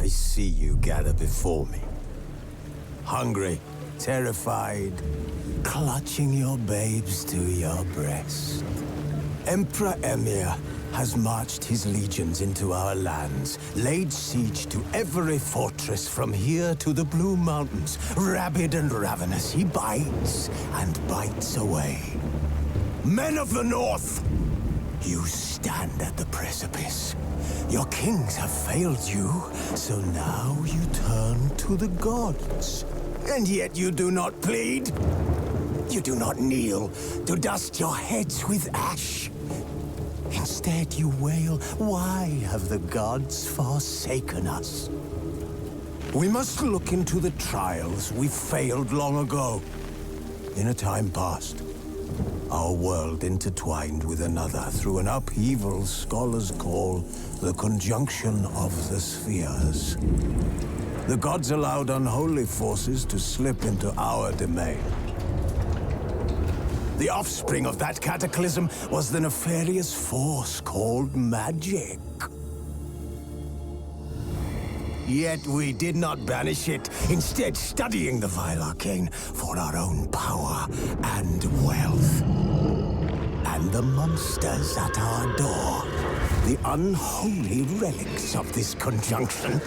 I see you gather before me. Hungry, terrified, clutching your babes to your breast. Emperor Emir has marched his legions into our lands, laid siege to every fortress from here to the Blue Mountains. Rabid and ravenous, he bites and bites away. Men of the North, you stand at the precipice. Your kings have failed you, so now you turn to the gods. And yet you do not plead. You do not kneel to dust your heads with ash. Instead you wail, why have the gods forsaken us? We must look into the trials we failed long ago. In a time past, our world intertwined with another through an upheaval scholars call the conjunction of the spheres. The gods allowed unholy forces to slip into our domain. The offspring of that cataclysm was the nefarious force called magic. Yet we did not banish it, instead studying the vile arcane for our own power and wealth. And the monsters at our door, the unholy relics of this conjunction.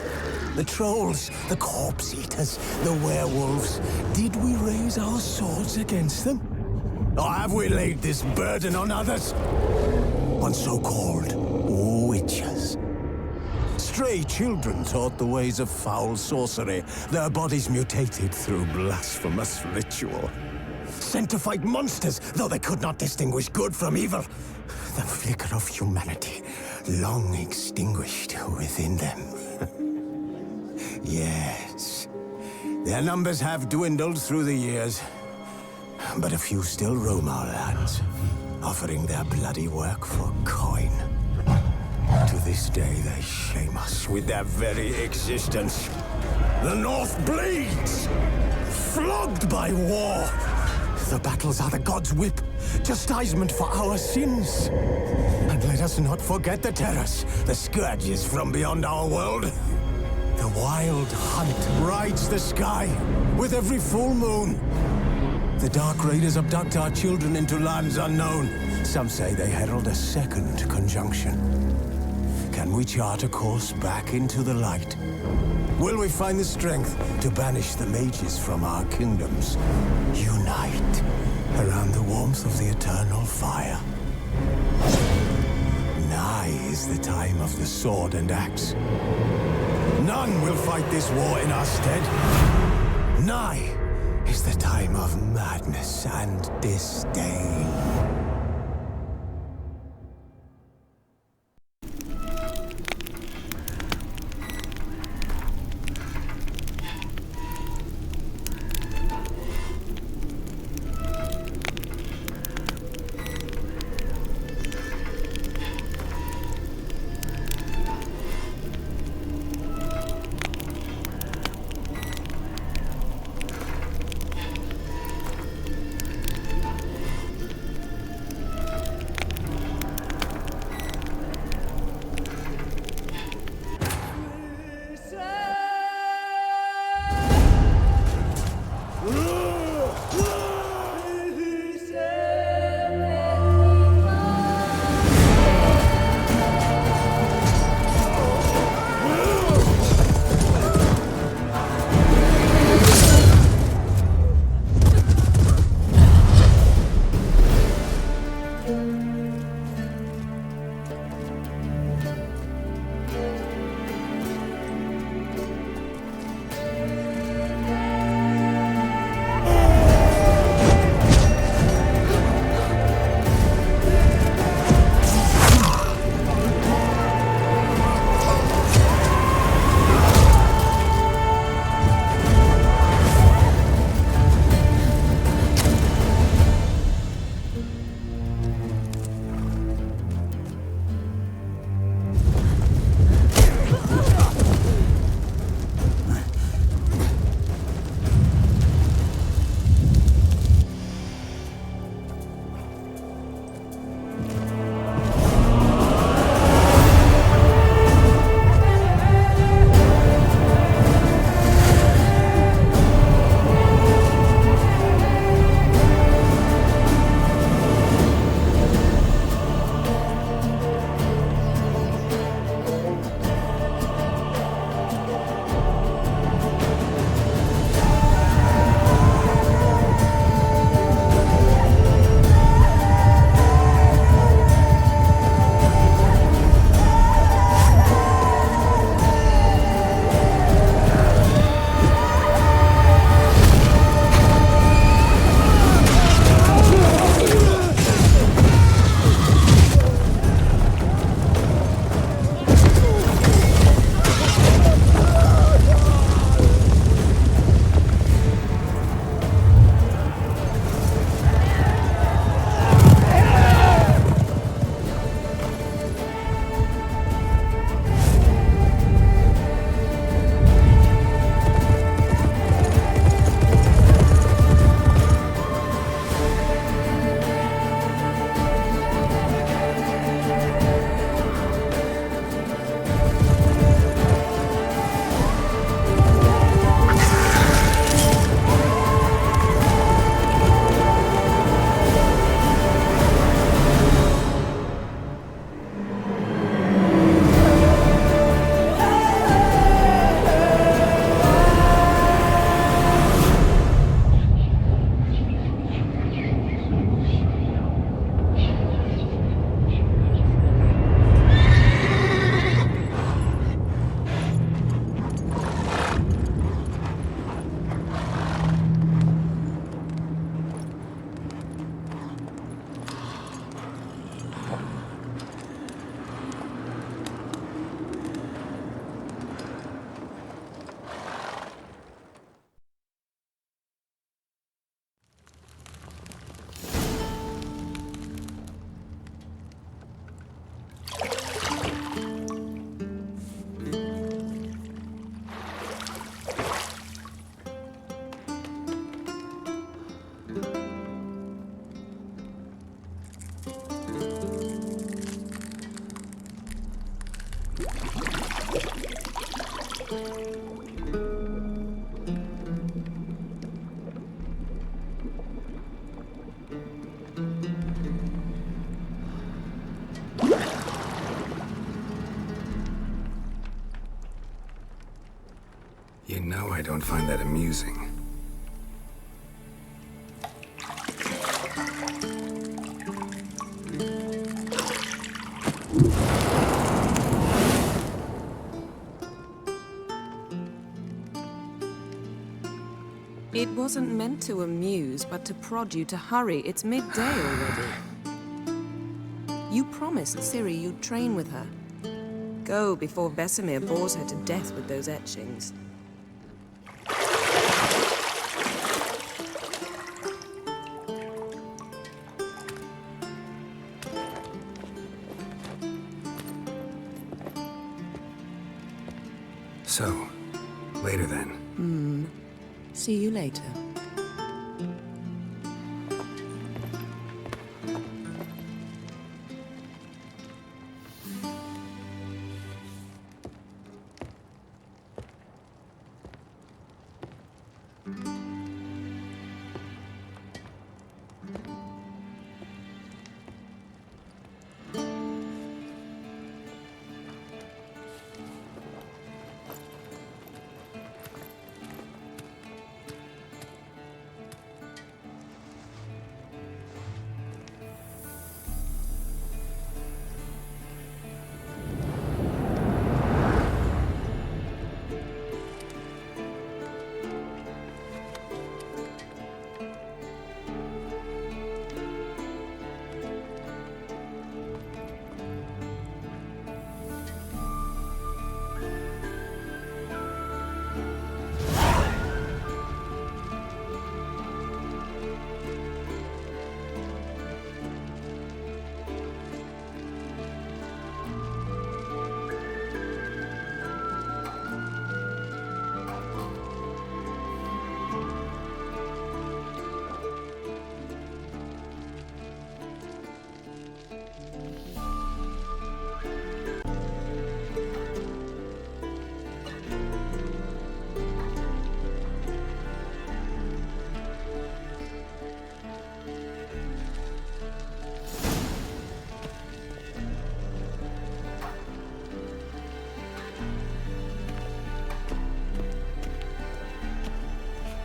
The trolls, the corpse eaters, the werewolves. Did we raise our swords against them? Or have we laid this burden on others? On so-called witches. Stray children taught the ways of foul sorcery, their bodies mutated through blasphemous ritual. Sent to fight monsters, though they could not distinguish good from evil. The flicker of humanity, long extinguished within them. Yes, their numbers have dwindled through the years. But a few still roam our lands, offering their bloody work for coin. To this day, they shame us with their very existence. The North bleeds, flogged by war. The battles are the gods' whip, chastisement for our sins. And let us not forget the terrors, the scourges from beyond our world. The wild hunt rides the sky with every full moon. The Dark Raiders abduct our children into lands unknown. Some say they herald a second conjunction. Can we chart a course back into the light? Will we find the strength to banish the mages from our kingdoms? Unite around the warmth of the eternal fire. Nigh is the time of the sword and axe. None will fight this war in our stead. Nigh is the time of madness and disdain. You know I don't find that amusing. It wasn't meant to amuse, but to prod you to hurry. It's midday already. You promised Ciri you'd train with her. Go before Vesemir bores her to death with those etchings. So, later then. See you later.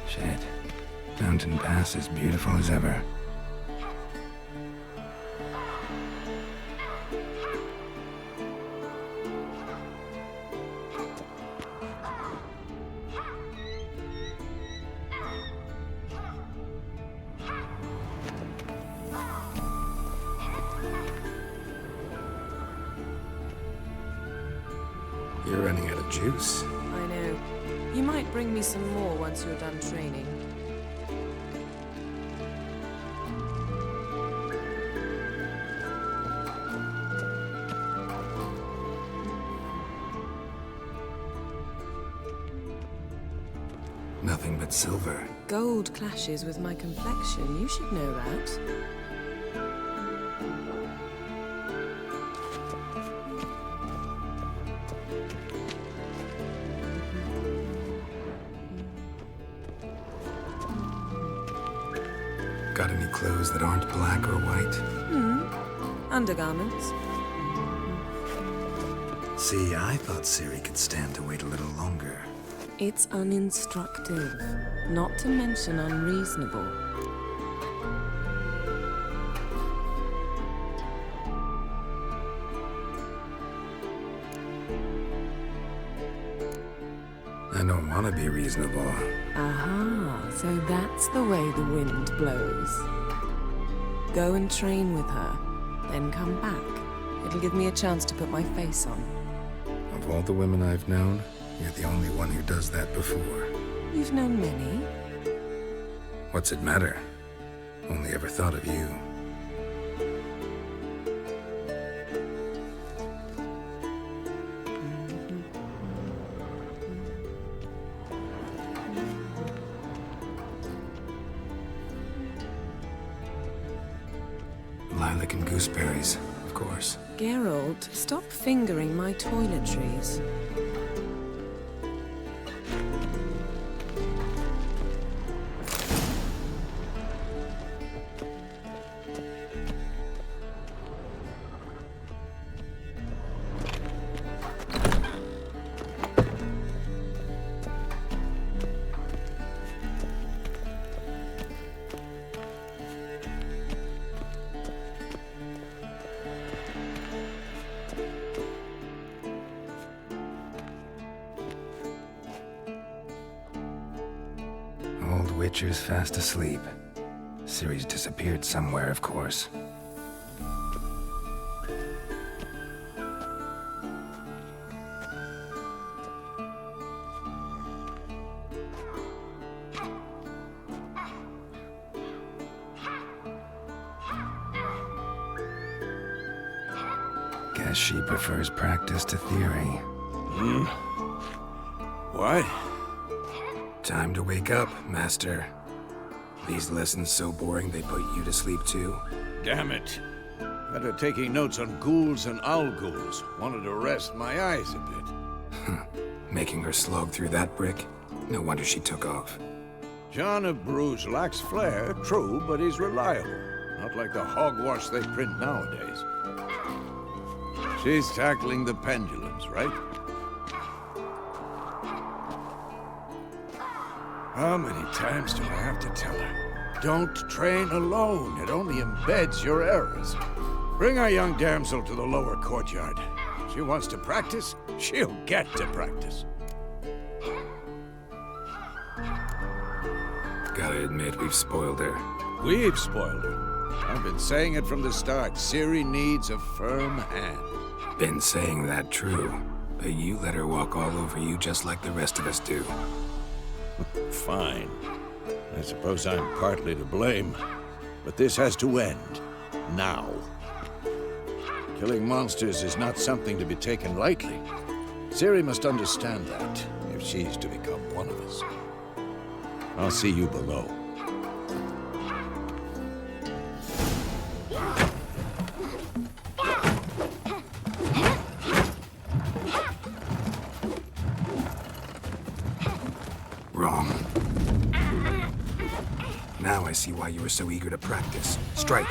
Shit. Mountain Pass as beautiful as ever. You're running out of juice. I know. You might bring me some more once you're done training. Nothing but silver. Gold clashes with my complexion. You should know that. Got any clothes that aren't black or white? Undergarments. See, I thought Ciri could stand to wait a little longer. It's uninstructive, not to mention unreasonable. I don't want to be reasonable. Aha, so that's the way the wind blows. Go and train with her, then come back. It'll give me a chance to put my face on. Of all the women I've known, you're the only one who does that before. You've known many. What's it matter? Only ever thought of you. Garlic and gooseberries, of course. Geralt, stop fingering my toiletries. Old Witcher's fast asleep. Ciri's disappeared somewhere, of course. Guess she prefers practice to theory. What? Time to wake up, Master. These lessons so boring they put you to sleep too? Damn it. Got her taking notes on ghouls and owl ghouls. Wanted to rest my eyes a bit. Making her slog through that brick? No wonder she took off. John of Bruges lacks flair, true, but he's reliable. Not like the hogwash they print nowadays. She's tackling the pendulums, right? How many times do I have to tell her? Don't train alone. It only embeds your errors. Bring our young damsel to the lower courtyard. She wants to practice, she'll get to practice. Gotta admit, we've spoiled her. We've spoiled her. I've been saying it from the start. Ciri needs a firm hand. Been saying that true, but you let her walk all over you just like the rest of us do. Fine. I suppose I'm partly to blame, but this has to end. Now. Killing monsters is not something to be taken lightly. Ciri must understand that, if she's to become one of us. I'll see you below. Wrong. Now I see why you were so eager to practice. Strike.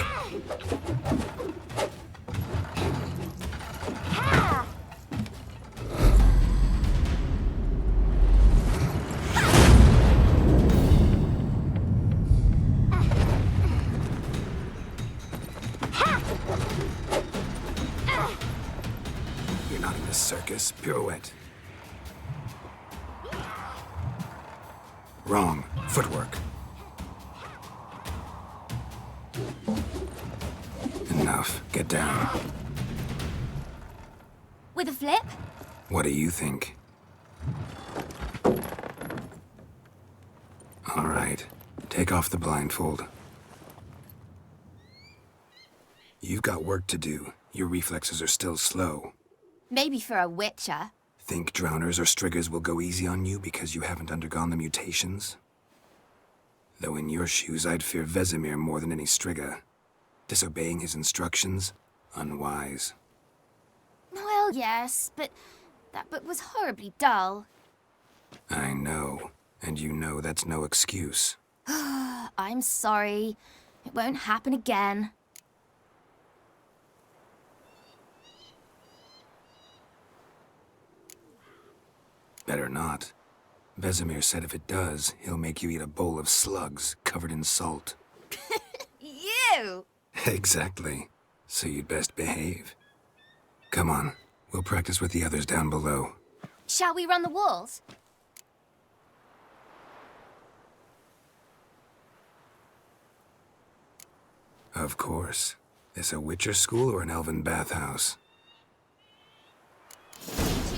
You're not in a circus. Pirouette. Wrong. Footwork. Enough. Get down. With a flip? What do you think? All right. Take off the blindfold. You've got work to do. Your reflexes are still slow. Maybe for a witcher. Think drowners or striggers will go easy on you because you haven't undergone the mutations? Though in your shoes, I'd fear Vesemir more than any strigger. Disobeying his instructions? Unwise. Well, yes, but that book was horribly dull. I know. And you know that's no excuse. I'm sorry. It won't happen again. Better not. Vesemir said if it does, he'll make you eat a bowl of slugs covered in salt. You! Exactly. So you'd best behave. Come on. We'll practice with the others down below. Shall we run the walls? Of course. This a Witcher school or an elven bathhouse?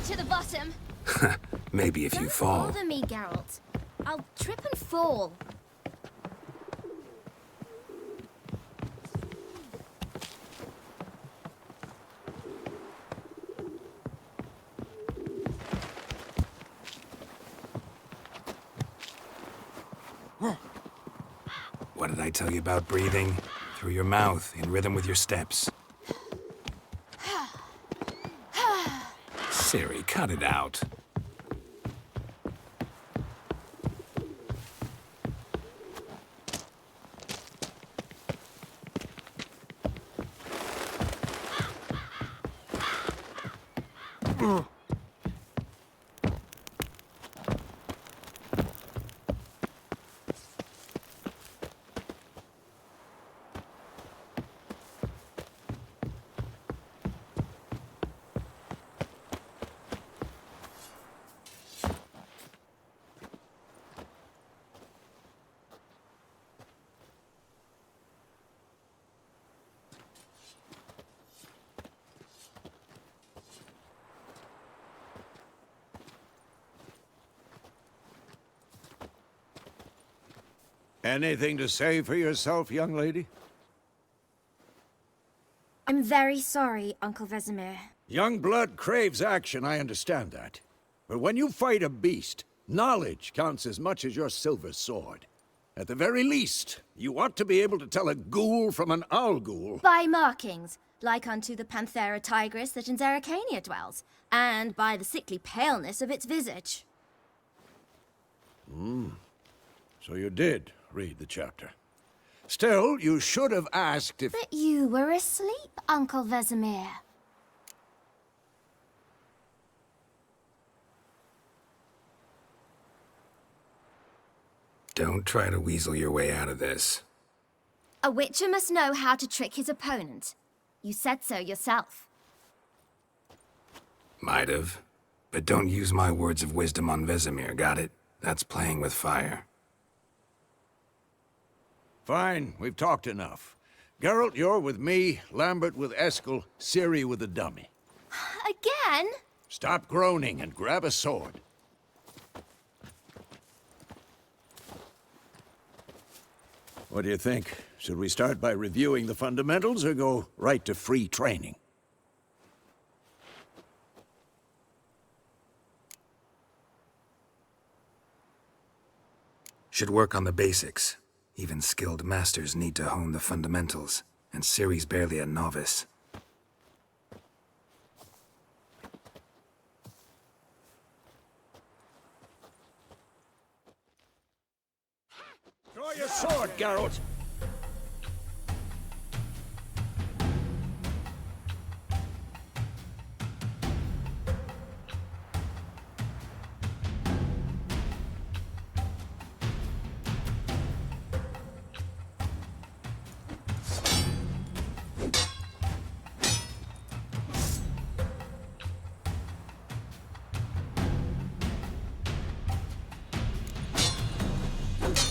To the bottom. Maybe if you Don't fall. bother me, Geralt. I'll trip and fall. What did I tell you about breathing? Through your mouth, in rhythm with your steps. Siri, cut it out. Anything to say for yourself, young lady? I'm very sorry, Uncle Vesemir. Young blood craves action, I understand that. But when you fight a beast, knowledge counts as much as your silver sword. At the very least, you ought to be able to tell a ghoul from an owl ghoul. By markings, like unto the Panthera tigris that in Zeracania dwells, and by the sickly paleness of its visage. So you did read the chapter. Still, you should have asked if... But you were asleep, Uncle Vesemir. Don't try to weasel your way out of this. A witcher must know how to trick his opponent. You said so yourself. Might have. But don't use my words of wisdom on Vesemir, got it? That's playing with fire. Fine, we've talked enough. Geralt, you're with me, Lambert with Eskel, Ciri with the dummy. Again? Stop groaning and grab a sword. What do you think? Should we start by reviewing the fundamentals or go right to free training? Should work on the basics. Even skilled masters need to hone the fundamentals, and Ciri's barely a novice. Draw your sword, Geralt!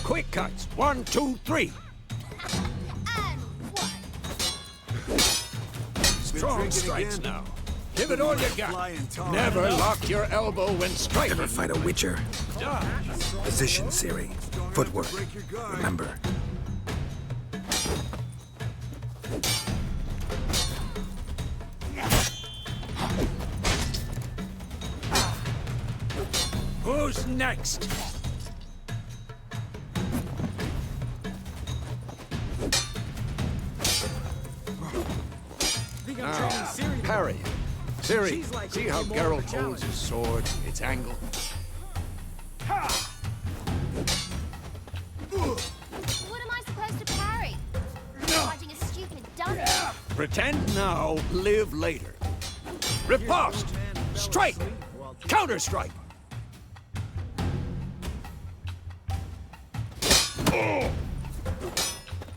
Quick cuts. 1, 2, 3. And one. Strong strikes now. Give it all you got. Never lock your elbow when striking. Ever fight a witcher? Position, Ciri. Footwork. Remember. Who's next? Parry. Ciri, see how Geralt holds his sword, its angle? What am I supposed to parry? Fighting a stupid dummy. Pretend now, live later. Riposte! Strike! Counter-strike!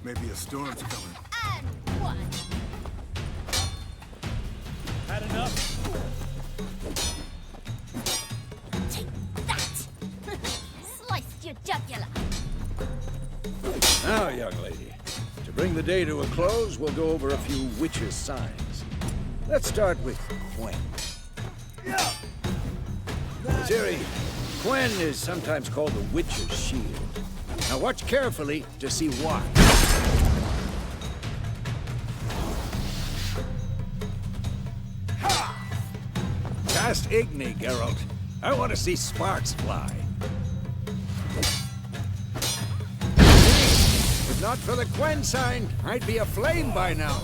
Maybe a storm's coming. And one. Had enough? Take that! Sliced your jugular. Now, young lady, to bring the day to a close, we'll go over a few witches' signs. Let's start with Quen. Ciri, Quen is sometimes called the witch's shield. Now watch carefully to see why. Cast Igni, Geralt. I want to see sparks fly. Not for the Quen sign, I'd be aflame by now.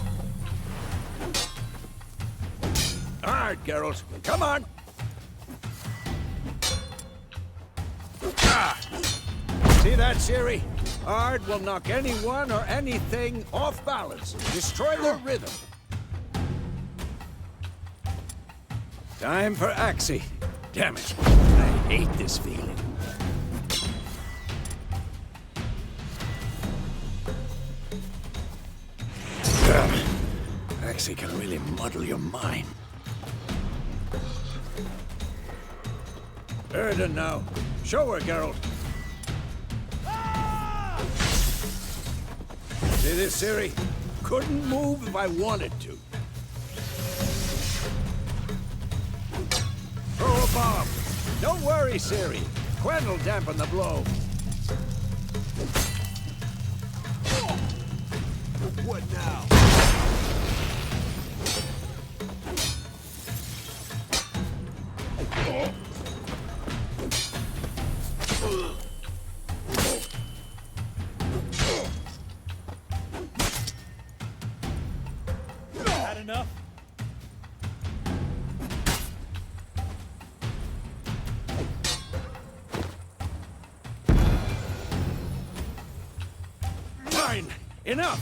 All right, Geralt, come on. Ah. See that, Ciri? Ard will knock anyone or anything off balance, destroy their rhythm. Time for Axie. Damn it, I hate this feeling. Axie can really muddle your mind. Erden now. Show her, Geralt. See this, Ciri? Couldn't move if I wanted to. Throw a bomb. Don't worry, Ciri. Quen will dampen the blow. What now? Had enough? Fine. Enough.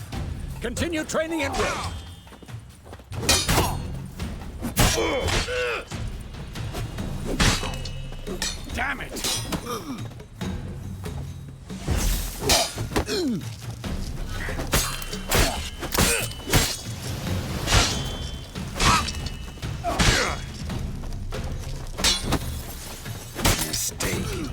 Continue training and will. Damn it! Mistake.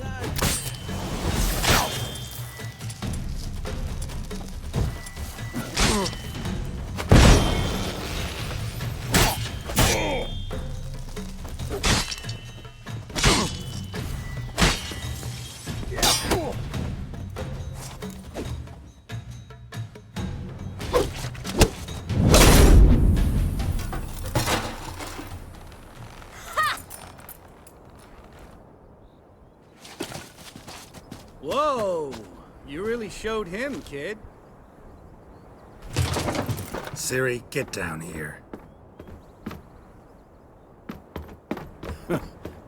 Whoa! You really showed him, kid. Ciri, get down here. A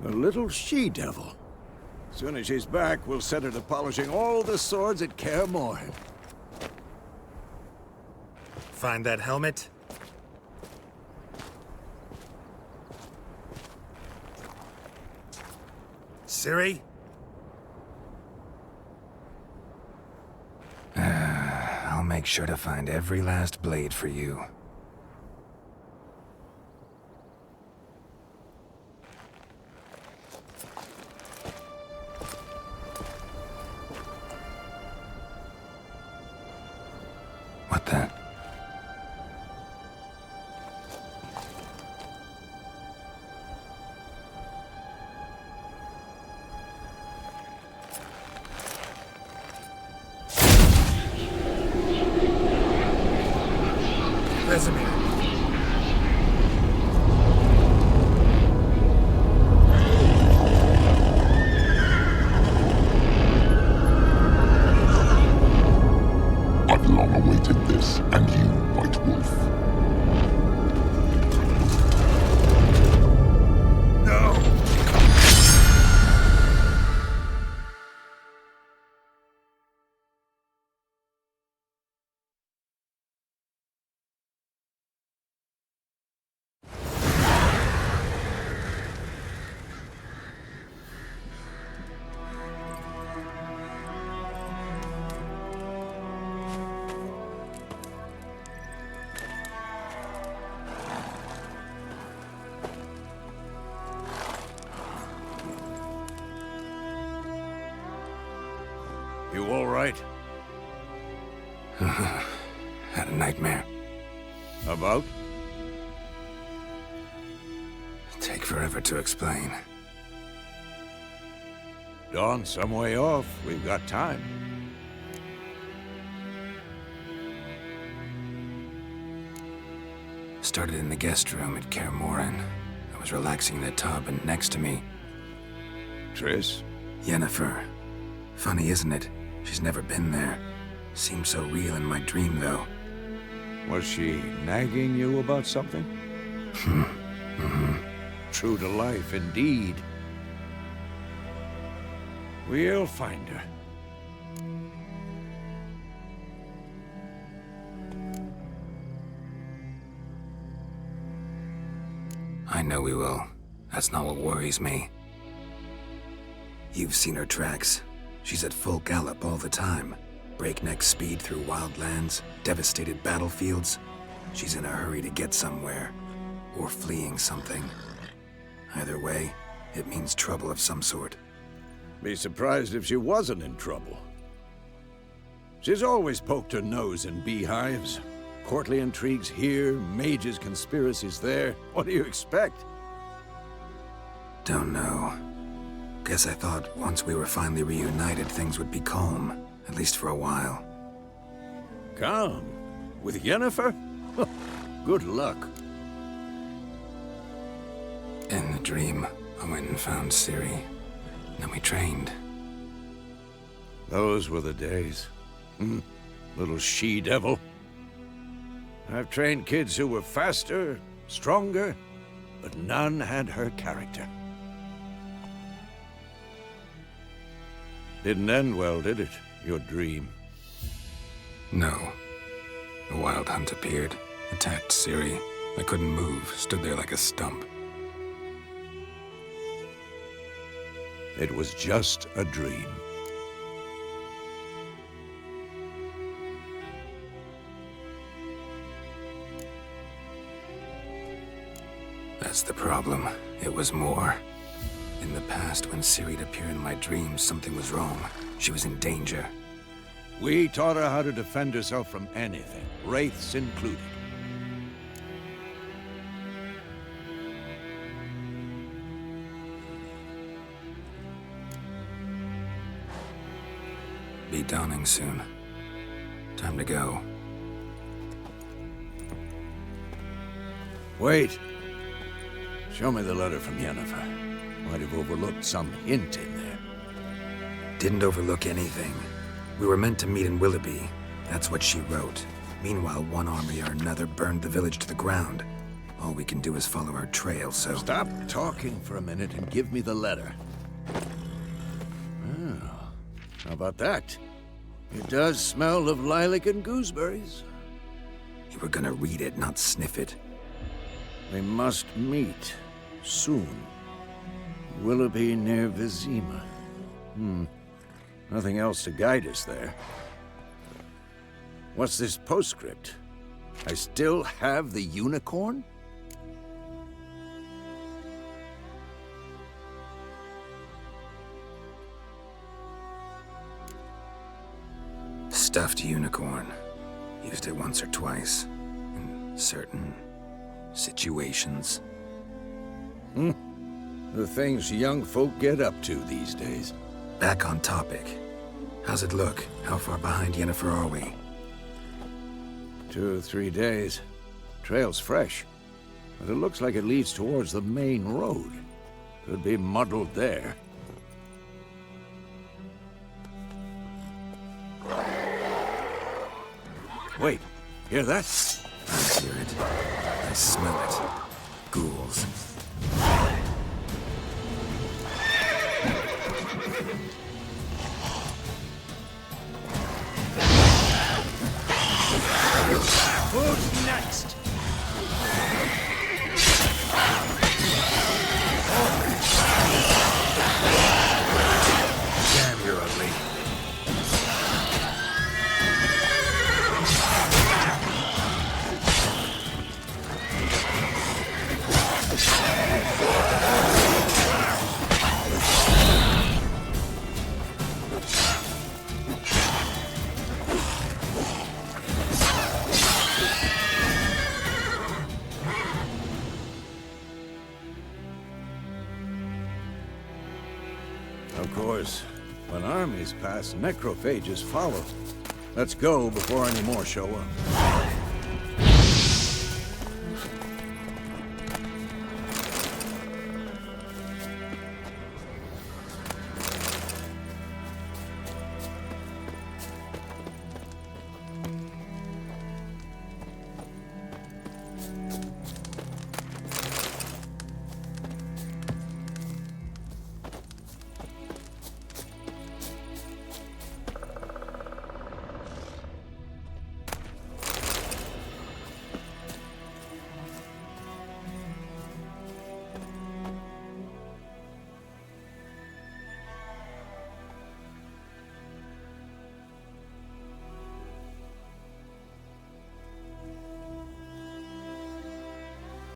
little she-devil. Soon as she's back, we'll set her to polishing all the swords at Kaer Morhen. Find that helmet? Ciri? I'll make sure to find every last blade for you. What the? Vesemir. I've long awaited this, and you, White Wolf. No! You all right? Had a nightmare. About? Take forever to explain. Dawn's some way off. We've got time. Started in the guest room at Kaer Morhen. I was relaxing in the tub, and next to me, Triss? Yennefer. Funny, isn't it? She's never been there. Seemed so real in my dream, though. Was she nagging you about something? True to life, indeed. We'll find her. I know we will. That's not what worries me. You've seen her tracks. She's at full gallop all the time. Breakneck speed through wild lands, devastated battlefields. She's in a hurry to get somewhere. Or fleeing something. Either way, it means trouble of some sort. Be surprised if she wasn't in trouble. She's always poked her nose in beehives. Courtly intrigues here, mages' conspiracies there. What do you expect? Don't know. Guess I thought once we were finally reunited, things would be calm. At least for a while. Calm? With Yennefer? Good luck. In the dream, I went and found Ciri. Then we trained. Those were the days. Little she-devil. I've trained kids who were faster, stronger, but none had her character. Didn't end well, did it? Your dream? No. A wild hunt appeared, attacked Ciri. I couldn't move, stood there like a stump. It was just a dream. That's the problem. It was more. In the past, when Ciri'd appear in my dreams, something was wrong. She was in danger. We taught her how to defend herself from anything, wraiths included. Be dawning soon. Time to go. Wait. Show me the letter from Yennefer. Might have overlooked some hint in there. Didn't overlook anything. We were meant to meet in Willoughby. That's what she wrote. Meanwhile, one army or another burned the village to the ground. All we can do is follow her trail, so... Stop talking for a minute and give me the letter. Oh, how about that? It does smell of lilac and gooseberries. You were gonna read it, not sniff it. We must meet. Soon. Willoughby near Vizima. Nothing else to guide us there. What's this postscript? I still have the unicorn? Stuffed unicorn. Used it once or twice. In certain situations. The things young folk get up to these days. Back on topic. How's it look? How far behind Yennefer are we? 2 or 3 days. Trail's fresh. But it looks like it leads towards the main road. Could be muddled there. Wait, hear that? I hear it. I smell it. Ghouls. Who's next? Damn, you're ugly. Of course, when armies pass, necrophages follow. Let's go before any more show up.